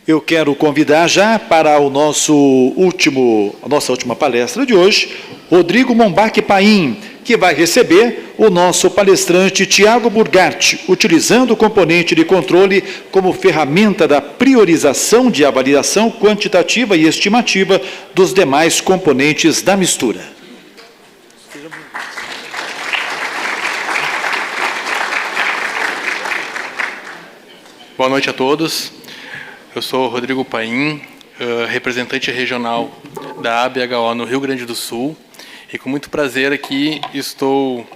Eu quero convidar já para a nossa última palestra de hoje, Rodrigo Mombac Paim, que vai receber o nosso palestrante Tiago Burgatti, utilizando o componente de controle como ferramenta da priorização de avaliação quantitativa e estimativa dos demais componentes da mistura. Boa noite a todos. Eu sou Rodrigo Paim, representante regional da ABHO no Rio Grande do Sul, e com muito prazer aqui estou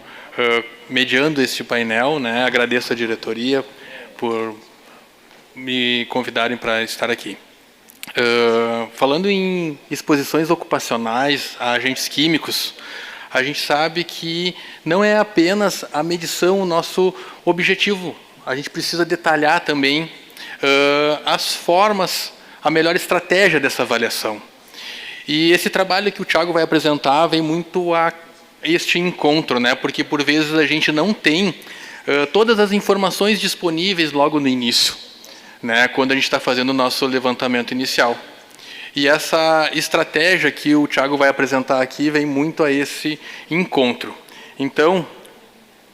mediando este painel, né? Agradeço à diretoria por me convidarem para estar aqui. Falando em exposições ocupacionais a agentes químicos, a gente sabe que não é apenas a medição o nosso objetivo. A gente precisa detalhar também as formas, a melhor estratégia dessa avaliação. E esse trabalho que o Tiago vai apresentar vem muito a este encontro, né? Porque por vezes a gente não tem todas as informações disponíveis logo no início, né? Quando a gente está fazendo o nosso levantamento inicial. E essa estratégia que o Tiago vai apresentar aqui vem muito a esse encontro. Então,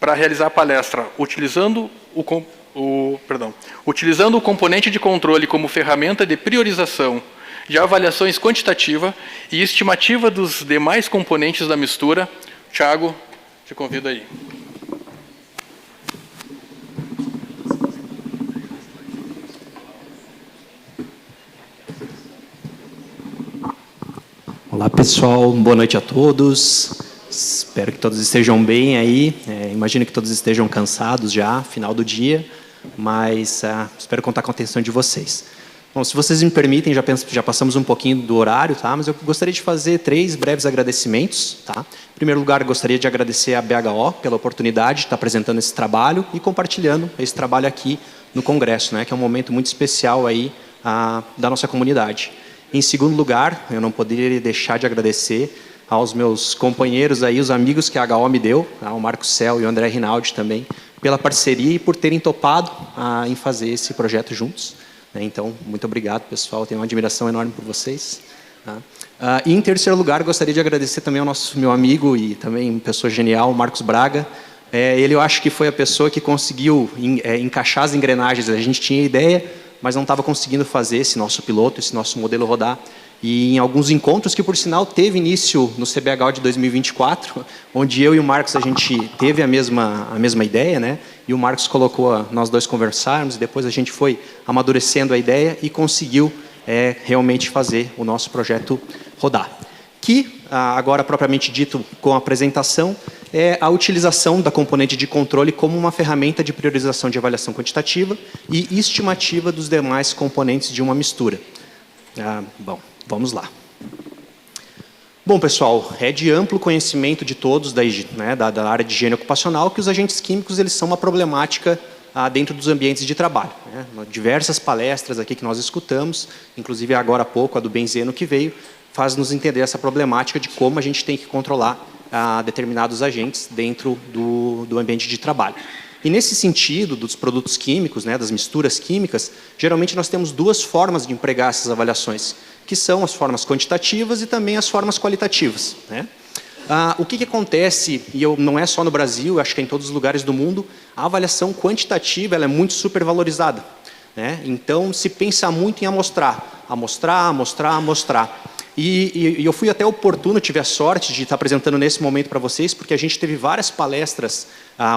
para realizar a palestra, utilizando o componente de controle como ferramenta de priorização de avaliações quantitativa e estimativa dos demais componentes da mistura, Tiago, te convido aí. Olá, pessoal. Boa noite a todos. Espero que todos estejam bem aí. Imagino que todos estejam cansados já, final do dia, mas espero contar com a atenção de vocês. Bom, se vocês me permitem, já passamos um pouquinho do horário, tá? Mas eu gostaria de fazer 3 breves agradecimentos, tá? Em primeiro lugar, gostaria de agradecer à BHO pela oportunidade de estar apresentando esse trabalho e compartilhando esse trabalho aqui no Congresso, né? Que é um momento muito especial aí da nossa comunidade. Em segundo lugar, eu não poderia deixar de agradecer aos meus companheiros aí, os amigos que a HO me deu, tá? O Marco Cel e o André Rinaldi também, pela parceria e por terem topado em fazer esse projeto juntos. Né? Então, muito obrigado, pessoal. Eu tenho uma admiração enorme por vocês. Tá? E em terceiro lugar, gostaria de agradecer também ao meu amigo e também pessoa genial, Marcos Braga. Ele, eu acho que foi a pessoa que conseguiu encaixar as engrenagens. A gente tinha ideia, mas não estava conseguindo fazer esse nosso piloto, esse nosso modelo rodar. E em alguns encontros que, por sinal, teve início no CBHO de 2024, onde eu e o Marcos, a gente teve a mesma ideia, né? E o Marcos colocou nós dois conversarmos, e depois a gente foi amadurecendo a ideia e conseguiu realmente fazer o nosso projeto rodar. Que, agora propriamente dito com a apresentação, é a utilização da componente de controle como uma ferramenta de priorização de avaliação quantitativa e estimativa dos demais componentes de uma mistura. Bom, vamos lá. Bom, pessoal, é de amplo conhecimento de todos da área de higiene ocupacional que os agentes químicos eles são uma problemática dentro dos ambientes de trabalho. Né? Diversas palestras aqui que nós escutamos, inclusive agora há pouco, a do Benzeno que veio, faz nos entender essa problemática de como a gente tem que controlar determinados agentes dentro do ambiente de trabalho. E nesse sentido, dos produtos químicos, né, das misturas químicas, geralmente nós temos 2 formas de empregar essas avaliações, que são as formas quantitativas e também as formas qualitativas. Né? O que acontece, e não é só no Brasil, acho que é em todos os lugares do mundo, a avaliação quantitativa ela é muito supervalorizada. Né? Então, se pensa muito em amostrar. E eu fui até oportuno, tive a sorte de estar apresentando nesse momento para vocês, porque a gente teve várias palestras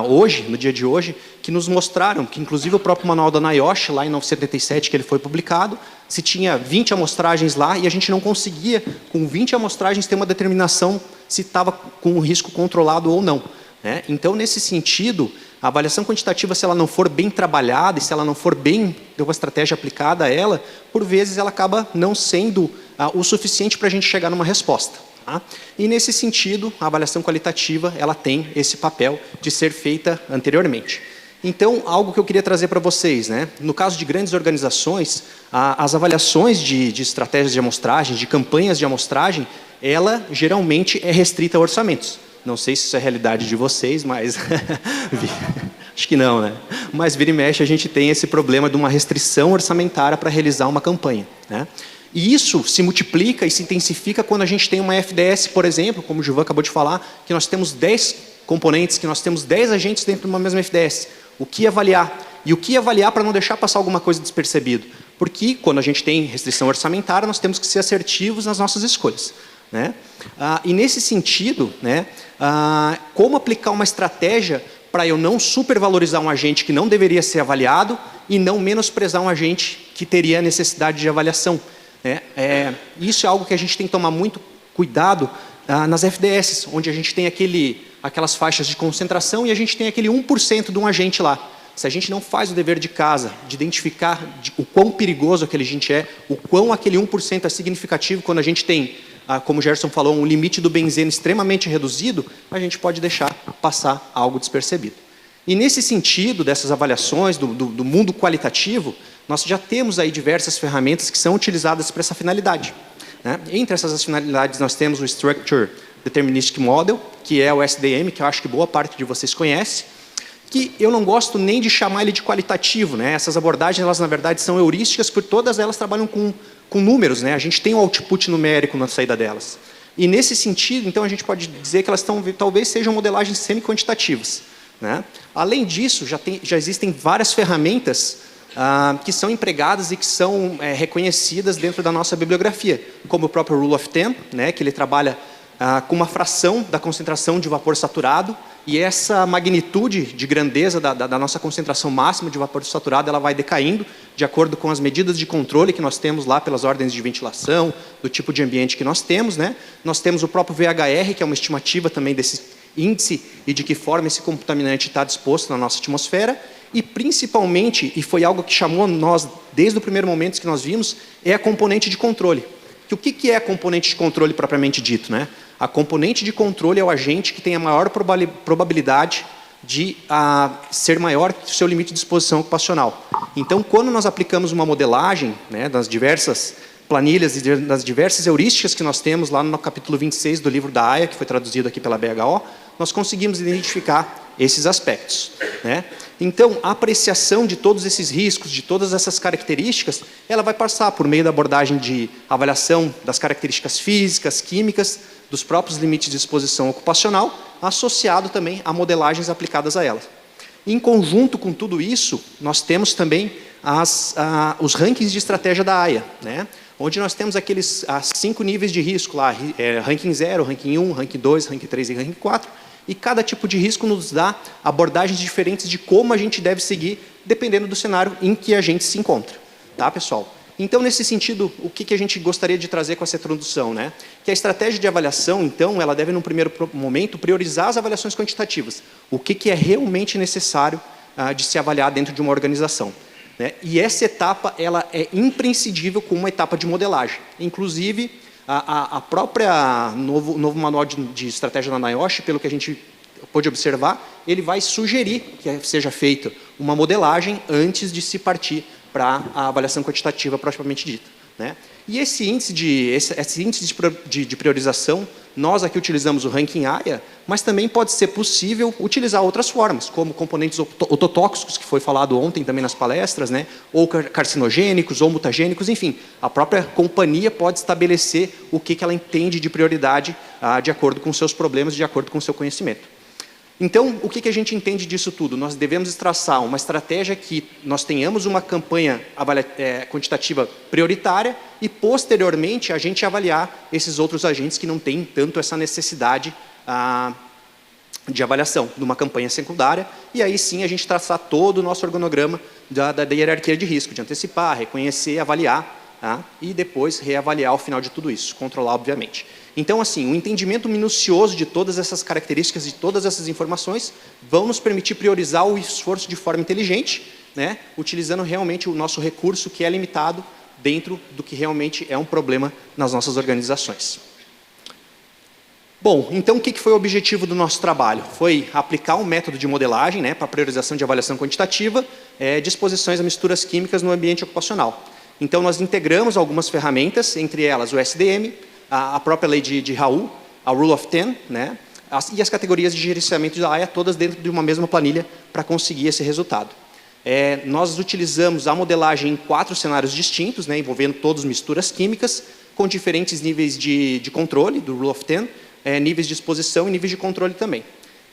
hoje, no dia de hoje, que nos mostraram que, inclusive, o próprio manual da NIOSH, lá em 1977, que ele foi publicado, se tinha 20 amostragens lá e a gente não conseguia, com 20 amostragens, ter uma determinação se estava com o risco controlado ou não. Né? Então, nesse sentido, a avaliação quantitativa, se ela não for bem trabalhada e se ela não for bem, ter uma estratégia aplicada a ela, por vezes ela acaba não sendo o suficiente para a gente chegar numa resposta. Tá? E nesse sentido, a avaliação qualitativa ela tem esse papel de ser feita anteriormente. Então, algo que eu queria trazer para vocês, né? No caso de grandes organizações, as avaliações de estratégias de amostragem, de campanhas de amostragem, ela geralmente é restrita a orçamentos. Não sei se isso é a realidade de vocês, mas Acho que não, né? Mas vira e mexe a gente tem esse problema de uma restrição orçamentária para realizar uma campanha, né? E isso se multiplica e se intensifica quando a gente tem uma FDS, por exemplo, como o Gilvan acabou de falar, que nós temos 10 componentes, que nós temos 10 agentes dentro de uma mesma FDS. O que avaliar? E o que avaliar para não deixar passar alguma coisa despercebido? Porque quando a gente tem restrição orçamentária, nós temos que ser assertivos nas nossas escolhas, né? E nesse sentido, né, como aplicar uma estratégia para eu não supervalorizar um agente que não deveria ser avaliado e não menosprezar um agente que teria necessidade de avaliação, né? Isso é algo que a gente tem que tomar muito cuidado nas FDS, onde a gente tem aquelas faixas de concentração e a gente tem aquele 1% de um agente lá. Se a gente não faz o dever de casa, de identificar o quão perigoso aquele agente é, o quão aquele 1% é significativo, quando a gente tem, como o Gerson falou, um limite do benzeno extremamente reduzido, a gente pode deixar passar algo despercebido. E nesse sentido, dessas avaliações, do mundo qualitativo, nós já temos aí diversas ferramentas que são utilizadas para essa finalidade, né? Entre essas finalidades, nós temos o Structure Deterministic Model, que é o SDM, que eu acho que boa parte de vocês conhece, que eu não gosto nem de chamar ele de qualitativo, né? Essas abordagens, elas na verdade são heurísticas, porque todas elas trabalham com números, né? A gente tem um output numérico na saída delas. E nesse sentido, então, a gente pode dizer que elas talvez sejam modelagens semi-quantitativas, né? Além disso, já existem várias ferramentas que são empregadas e que são reconhecidas dentro da nossa bibliografia, como o próprio Rule of 10, né? Que ele trabalha com uma fração da concentração de vapor saturado, e essa magnitude de grandeza da nossa concentração máxima de vapor saturado, ela vai decaindo de acordo com as medidas de controle que nós temos lá pelas ordens de ventilação, do tipo de ambiente que nós temos, né? Nós temos o próprio VHR, que é uma estimativa também desse índice e de que forma esse contaminante está disposto na nossa atmosfera, e principalmente, e foi algo que chamou nós desde o primeiro momento que nós vimos, é a componente de controle. O que é a componente de controle propriamente dito, né? A componente de controle é o agente que tem a maior probabilidade de ser maior que o seu limite de exposição ocupacional. Então, quando nós aplicamos uma modelagem, né, das diversas planilhas e das diversas heurísticas que nós temos lá no capítulo 26 do livro da AIA, que foi traduzido aqui pela BHO, nós conseguimos identificar esses aspectos, né? Então, a apreciação de todos esses riscos, de todas essas características, ela vai passar por meio da abordagem de avaliação das características físicas, químicas, dos próprios limites de exposição ocupacional, associado também a modelagens aplicadas a elas. Em conjunto com tudo isso, nós temos também os rankings de estratégia da AIA, né? Onde nós temos aqueles 5 níveis de risco lá, ranking 0, ranking 1, ranking 2, ranking 3 e ranking 4, e cada tipo de risco nos dá abordagens diferentes de como a gente deve seguir, dependendo do cenário em que a gente se encontra. Tá, pessoal? Então, nesse sentido, o que a gente gostaria de trazer com essa introdução, né? Que a estratégia de avaliação, então, ela deve, num primeiro momento, priorizar as avaliações quantitativas. O que é realmente necessário de se avaliar dentro de uma organização, né? E essa etapa, ela é imprescindível com uma etapa de modelagem. Inclusive, a própria novo manual de estratégia da NIOSH, pelo que a gente pôde observar, ele vai sugerir que seja feita uma modelagem antes de se partir para a avaliação quantitativa propriamente dita, né? E esse índice de priorização, nós aqui utilizamos o ranking AIA, mas também pode ser possível utilizar outras formas, como componentes ototóxicos, que foi falado ontem também nas palestras, né? Ou carcinogênicos, ou mutagênicos, enfim. A própria companhia pode estabelecer o que ela entende de prioridade de acordo com seus problemas, de acordo com o seu conhecimento. Então, o que a gente entende disso tudo? Nós devemos traçar uma estratégia que nós tenhamos uma campanha quantitativa prioritária e, posteriormente, a gente avaliar esses outros agentes que não têm tanto essa necessidade de avaliação de uma campanha secundária, e aí sim a gente traçar todo o nosso organograma da hierarquia de risco, de antecipar, reconhecer, avaliar, tá? E depois reavaliar ao final de tudo isso, controlar, obviamente. Então, assim, o entendimento minucioso de todas essas características e todas essas informações vão nos permitir priorizar o esforço de forma inteligente, né? Utilizando realmente o nosso recurso que é limitado dentro do que realmente é um problema nas nossas organizações. Bom, então o que foi o objetivo do nosso trabalho? Foi aplicar um método de modelagem, né, para priorização de avaliação quantitativa de exposições a misturas químicas no ambiente ocupacional. Então, nós integramos algumas ferramentas, entre elas o SDM, a própria lei de Raul, a Rule of 10, né? e as categorias de gerenciamento da AIA, todas dentro de uma mesma planilha para conseguir esse resultado. Nós utilizamos a modelagem em 4 cenários distintos, né, envolvendo todas misturas químicas, com diferentes níveis de controle, do Rule of 10, níveis de exposição e níveis de controle também.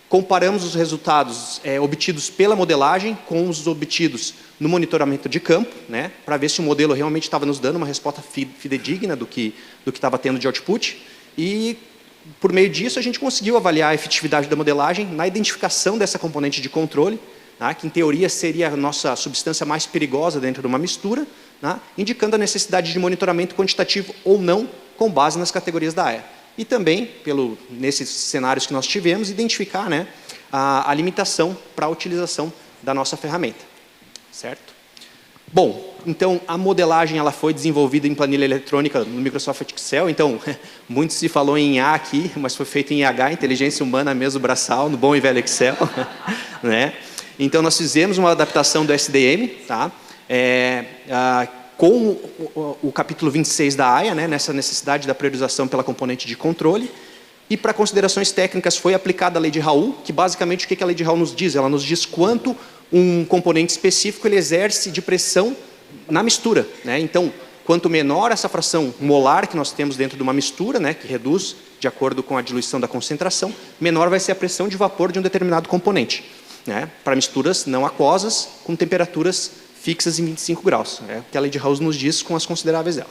Comparamos os resultados obtidos pela modelagem com os obtidos no monitoramento de campo, né, para ver se o modelo realmente estava nos dando uma resposta fidedigna do que estava tendo de output. E, por meio disso, a gente conseguiu avaliar a efetividade da modelagem na identificação dessa componente de controle, né, que, em teoria, seria a nossa substância mais perigosa dentro de uma mistura, né, indicando a necessidade de monitoramento quantitativo ou não, com base nas categorias da AIA. E também, nesses cenários que nós tivemos, identificar, né, a limitação para a utilização da nossa ferramenta. Certo? Bom, então, a modelagem ela foi desenvolvida em planilha eletrônica no Microsoft Excel. Então, muito se falou em IA aqui, mas foi feito em IH, inteligência humana mesmo braçal, no bom e velho Excel. Né? Então, nós fizemos uma adaptação do SDM, tá? Com o capítulo 26 da AIA, né, nessa necessidade da priorização pela componente de controle. E para considerações técnicas foi aplicada a lei de Raul, que basicamente o que a lei de Raul nos diz? Ela nos diz quanto um componente específico ele exerce de pressão na mistura, né? Então, quanto menor essa fração molar que nós temos dentro de uma mistura, né, que reduz de acordo com a diluição da concentração, menor vai ser a pressão de vapor de um determinado componente, né, para misturas não aquosas com temperaturas fixas em 25 graus, né, que a lei de Raul nos diz com as consideráveis dela.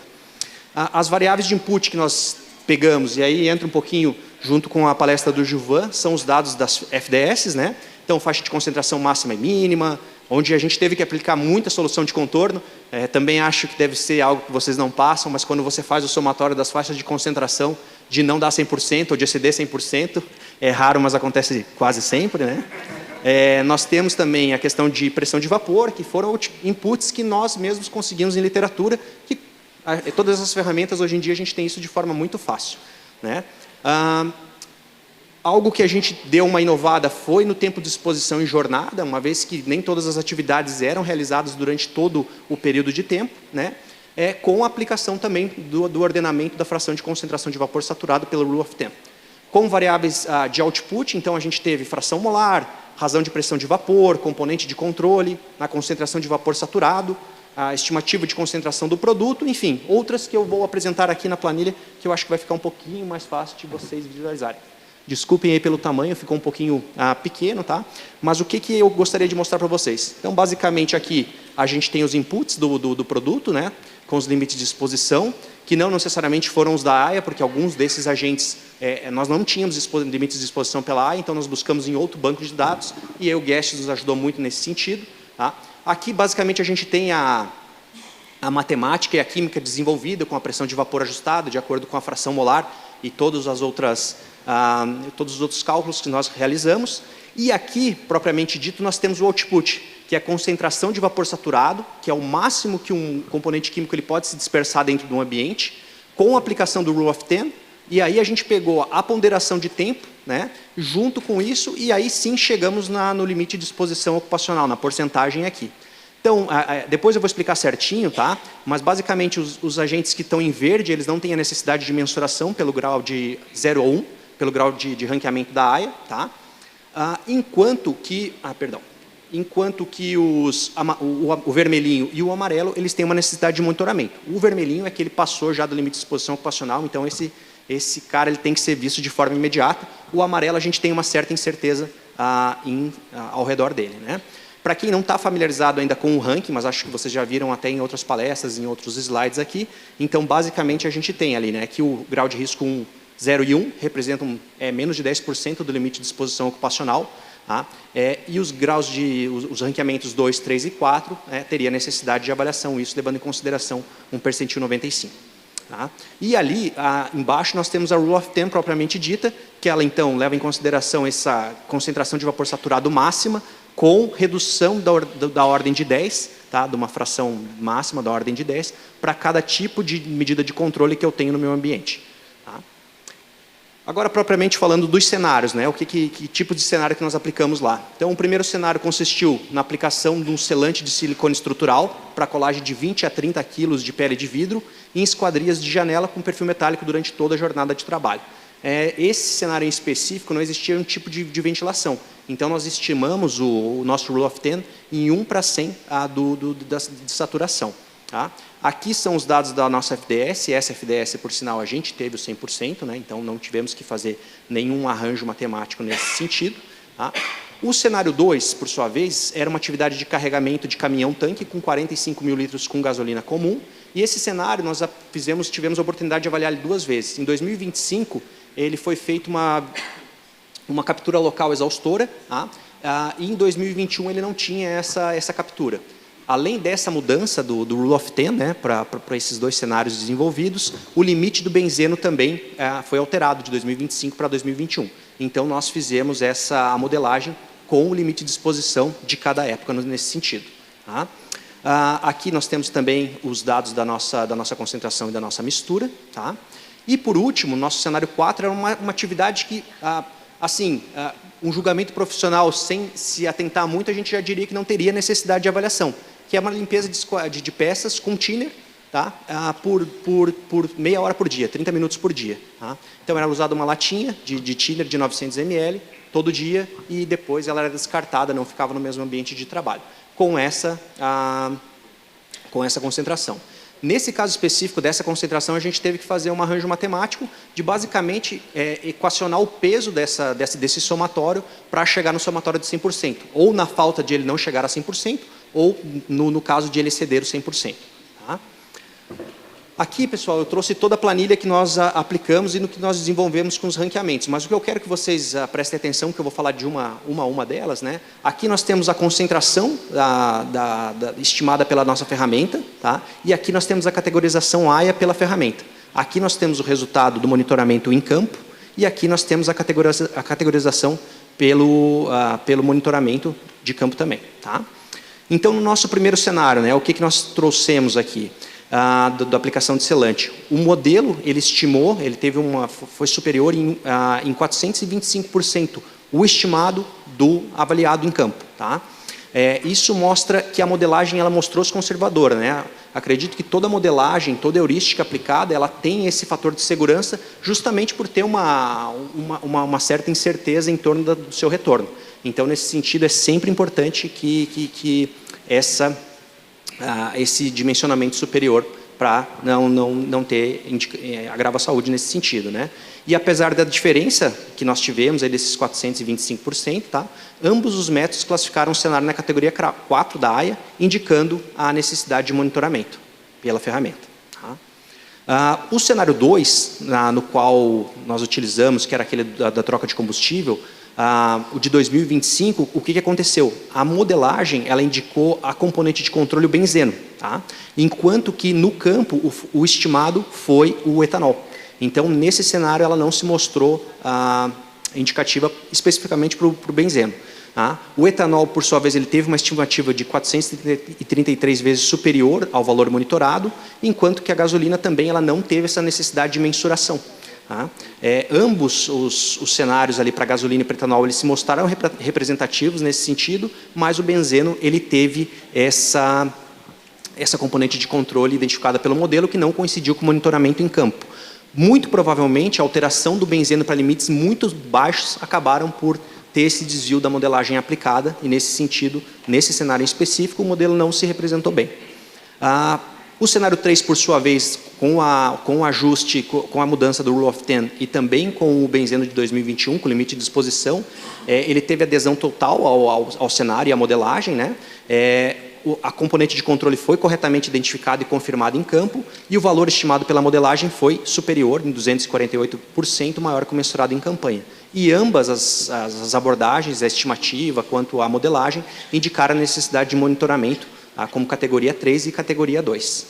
As variáveis de input que nós pegamos, e aí entra um pouquinho junto com a palestra do Gilvan, são os dados das FDS, né? Então, faixa de concentração máxima e mínima, onde a gente teve que aplicar muita solução de contorno. Também acho que deve ser algo que vocês não passam, mas quando você faz o somatório das faixas de concentração, de não dar 100% ou de exceder 100%, é raro, mas acontece quase sempre, né? Nós temos também a questão de pressão de vapor, que foram inputs que nós mesmos conseguimos em literatura, que todas as ferramentas, hoje em dia, a gente tem isso de forma muito fácil, né? Algo que a gente deu uma inovada foi no tempo de exposição em jornada, uma vez que nem todas as atividades eram realizadas durante todo o período de tempo, né? Com a aplicação também do ordenamento da fração de concentração de vapor saturado pelo Rule of 10. Com variáveis de output, então a gente teve fração molar, razão de pressão de vapor, componente de controle, na concentração de vapor saturado, a estimativa de concentração do produto, enfim, outras que eu vou apresentar aqui na planilha, que eu acho que vai ficar um pouquinho mais fácil de vocês visualizarem. Desculpem aí pelo tamanho, ficou um pouquinho pequeno, tá? Mas o que eu gostaria de mostrar para vocês? Então, basicamente, aqui a gente tem os inputs do produto, né? Com os limites de exposição, que não necessariamente foram os da AIA, porque alguns desses agentes, nós não tínhamos limites de exposição pela AIA, então nós buscamos em outro banco de dados, e aí o Guest nos ajudou muito nesse sentido, tá? Aqui, basicamente, a gente tem a matemática e a química desenvolvida com a pressão de vapor ajustada, de acordo com a fração molar e todos os outros cálculos que nós realizamos. E aqui, propriamente dito, nós temos o output, que é a concentração de vapor saturado, que é o máximo que um componente químico ele pode se dispersar dentro de um ambiente, com a aplicação do Rule of 10, e aí a gente pegou a ponderação de tempo, né, junto com isso, e aí sim chegamos no limite de exposição ocupacional, na porcentagem aqui. Então, depois eu vou explicar certinho, tá? Mas basicamente os agentes que estão em verde, eles não têm a necessidade de mensuração pelo grau de 0 a 1, pelo grau de ranqueamento da AIA, tá? Enquanto que o vermelhinho e o amarelo, eles têm uma necessidade de monitoramento. O vermelhinho é que ele passou já do limite de exposição ocupacional, então esse cara ele tem que ser visto de forma imediata. O amarelo a gente tem uma certa incerteza ao redor dele, né? Para quem não está familiarizado ainda com o ranking, mas acho que vocês já viram até em outras palestras, em outros slides aqui, então basicamente a gente tem ali, né, que o grau de risco 1, 0 e 1 representam menos de 10% do limite de exposição ocupacional, tá? E os graus os ranqueamentos 2, 3 e 4 teria necessidade de avaliação, isso levando em consideração um percentil 95. Tá? E ali, embaixo, nós temos a Rule of 10 propriamente dita, que ela então leva em consideração essa concentração de vapor saturado máxima, com redução da ordem de 10, tá? De uma fração máxima da ordem de 10, para cada tipo de medida de controle que eu tenho no meu ambiente. Tá? Agora, propriamente falando dos cenários, né? Que tipo de cenário que nós aplicamos lá? Então, o primeiro cenário consistiu na aplicação de um selante de silicone estrutural para colagem de 20 a 30 quilos de pele de vidro em esquadrias de janela com perfil metálico durante toda a jornada de trabalho. esse cenário em específico não existia um tipo de ventilação. Então, nós estimamos o nosso Rule of 10 em 1/100 de saturação. Tá? Aqui são os dados da nossa FDS. Essa FDS, por sinal, a gente teve o 100%, né? Então não tivemos que fazer nenhum arranjo matemático nesse sentido. Tá? O cenário 2, por sua vez, era uma atividade de carregamento de caminhão-tanque com 45 mil litros com gasolina comum. E esse cenário nós tivemos a oportunidade de avaliar ele 2 vezes. Em 2025, ele foi feito uma captura local exaustora, tá? E em 2021 ele não tinha essa captura. Além dessa mudança do Rule of 10, né, para esses 2 cenários desenvolvidos, o limite do benzeno também foi alterado de 2025 para 2021. Então, nós fizemos a modelagem com o limite de exposição de cada época nesse sentido. Tá? Aqui nós temos também os dados da nossa concentração e da nossa mistura. Tá? E, por último, nosso cenário 4 era uma atividade que, um julgamento profissional sem se atentar muito, a gente já diria que não teria necessidade de avaliação, que é uma limpeza de peças com thinner, tá? por meia hora por dia, 30 minutos por dia. Tá? Então, era usada uma latinha de thinner de 900 ml todo dia e depois ela era descartada, não ficava no mesmo ambiente de trabalho, com essa concentração. Nesse caso específico dessa concentração, a gente teve que fazer um arranjo matemático de basicamente equacionar o peso desse somatório para chegar no somatório de 100%, ou na falta de ele não chegar a 100%, ou no caso de ele exceder o 100%. Tá? Aqui, pessoal, eu trouxe toda a planilha que nós aplicamos e no que nós desenvolvemos com os ranqueamentos. Mas o que eu quero que vocês prestem atenção, que eu vou falar de uma delas, né? Aqui nós temos a concentração estimada pela nossa ferramenta, tá? E aqui nós temos a categorização AIA pela ferramenta. Aqui nós temos o resultado do monitoramento em campo e aqui nós temos a categorização pelo monitoramento de campo também. Tá? Então, no nosso primeiro cenário, né, o que nós trouxemos aqui? Da aplicação de selante. O modelo, ele estimou, foi superior em 425% o estimado do avaliado em campo. Tá? Isso mostra que a modelagem ela mostrou-se conservadora. Né? Acredito que toda modelagem, toda heurística aplicada, ela tem esse fator de segurança justamente por ter uma certa incerteza em torno do seu retorno. Então, nesse sentido, é sempre importante que esse dimensionamento superior para não ter agravo à saúde nesse sentido. Né? E apesar da diferença que nós tivemos, desses 425%, tá? Ambos os métodos classificaram o cenário na categoria 4 da AIA, indicando a necessidade de monitoramento pela ferramenta. Tá? O cenário 2, no qual nós utilizamos, que era aquele da troca de combustível, o de 2025, o que aconteceu? A modelagem ela indicou a componente de controle, o benzeno, tá? Enquanto que no campo o estimado foi o etanol. Então, nesse cenário, ela não se mostrou indicativa especificamente para o benzeno. Tá? O etanol, por sua vez, ele teve uma estimativa de 433 vezes superior ao valor monitorado, enquanto que a gasolina também ela não teve essa necessidade de mensuração. Tá? Ambos os cenários ali para gasolina e para etanol eles se mostraram representativos nesse sentido, mas o benzeno ele teve essa componente de controle identificada pelo modelo que não coincidiu com o monitoramento em campo. Muito provavelmente a alteração do benzeno para limites muito baixos acabaram por ter esse desvio da modelagem aplicada e nesse sentido, nesse cenário em específico, o modelo não se representou bem. O cenário 3, por sua vez, com o ajuste, com a mudança do Rule of 10 e também com o benzeno de 2021, com limite de exposição, ele teve adesão total ao cenário e à modelagem. Né? A componente de controle foi corretamente identificada e confirmada em campo e o valor estimado pela modelagem foi superior, em 248%, maior que o mensurado em campanha. E ambas as abordagens, a estimativa quanto à modelagem, indicaram a necessidade de monitoramento como categoria 3 e categoria 2.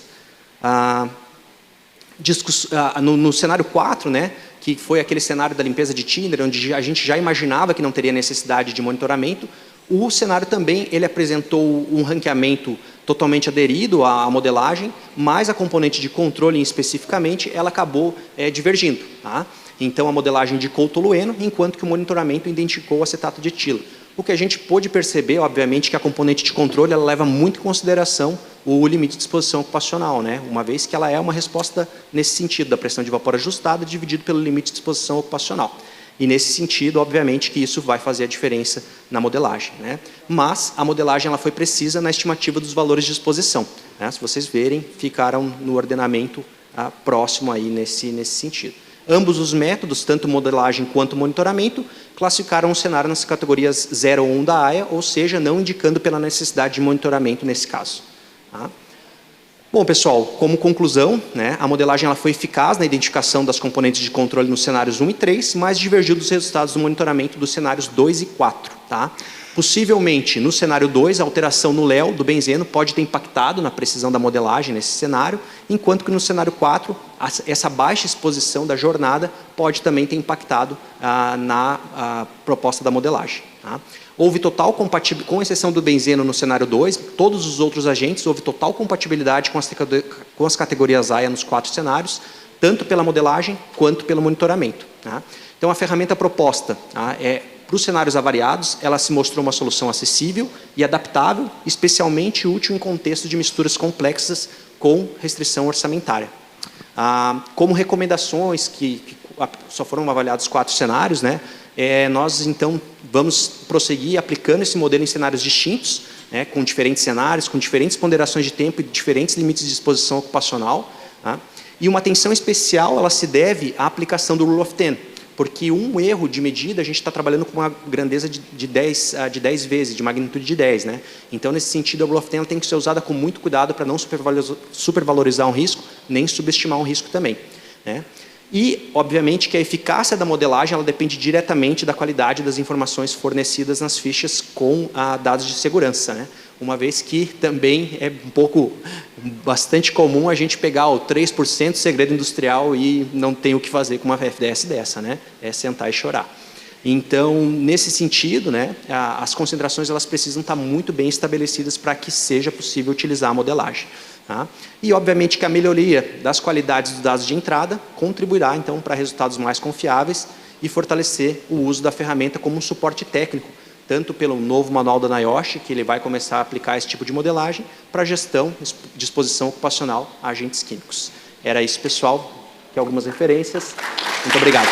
No cenário 4, né, que foi aquele cenário da limpeza de thinner, onde a gente já imaginava que não teria necessidade de monitoramento, o cenário também ele apresentou um ranqueamento totalmente aderido à modelagem, mas a componente de controle especificamente, ela acabou divergindo. Tá? Então, a modelagem indicou o tolueno, enquanto que o monitoramento identificou o acetato de etilo. O que a gente pôde perceber, obviamente, que a componente de controle ela leva muito em consideração o limite de exposição ocupacional, né? Uma vez que ela é uma resposta nesse sentido, da pressão de vapor ajustada dividido pelo limite de exposição ocupacional. E nesse sentido, obviamente, que isso vai fazer a diferença na modelagem, né? Mas a modelagem ela foi precisa na estimativa dos valores de exposição, né? Se vocês verem, ficaram no ordenamento próximo aí nesse sentido. Ambos os métodos, tanto modelagem quanto monitoramento, classificaram o cenário nas categorias 0 ou 1 da AIA, ou seja, não indicando pela necessidade de monitoramento nesse caso. Tá? Bom, pessoal, como conclusão, né, a modelagem ela foi eficaz na identificação das componentes de controle nos cenários 1 e 3, mas divergiu dos resultados do monitoramento dos cenários 2 e 4. Tá? Possivelmente, no cenário 2, a alteração no léu do benzeno pode ter impactado na precisão da modelagem nesse cenário, enquanto que no cenário 4, essa baixa exposição da jornada pode também ter impactado na proposta da modelagem. Tá? Houve total compatibilidade, com exceção do benzeno no cenário 2, todos os outros agentes, houve total compatibilidade com as categorias AIA nos 4 cenários, tanto pela modelagem quanto pelo monitoramento. Tá? Então, a ferramenta proposta para os cenários avariados, ela se mostrou uma solução acessível e adaptável, especialmente útil em contexto de misturas complexas com restrição orçamentária. Como recomendações que só foram avaliados 4 cenários, né? Nós, então, vamos prosseguir aplicando esse modelo em cenários distintos, né, com diferentes cenários, com diferentes ponderações de tempo e diferentes limites de exposição ocupacional. Tá? E uma atenção especial ela se deve à aplicação do Rule of 10, porque um erro de medida, a gente está trabalhando com uma grandeza de 10 vezes, de magnitude de 10. Né? Então, nesse sentido, a Rule of 10 tem que ser usada com muito cuidado para não supervalorizar um risco, nem subestimar um risco também. Né? E, obviamente, que a eficácia da modelagem ela depende diretamente da qualidade das informações fornecidas nas fichas com dados de segurança. Né? Uma vez que também é bastante comum a gente pegar o 3% segredo industrial e não tem o que fazer com uma FDS dessa. Né? É sentar e chorar. Então, nesse sentido, né, as concentrações elas precisam estar muito bem estabelecidas para que seja possível utilizar a modelagem. Tá? E, obviamente, que a melhoria das qualidades dos dados de entrada contribuirá, então, para resultados mais confiáveis e fortalecer o uso da ferramenta como um suporte técnico, tanto pelo novo manual da NIOSH, que ele vai começar a aplicar esse tipo de modelagem, para a gestão de exposição ocupacional a agentes químicos. Era isso, pessoal. Aqui algumas referências. Muito obrigado.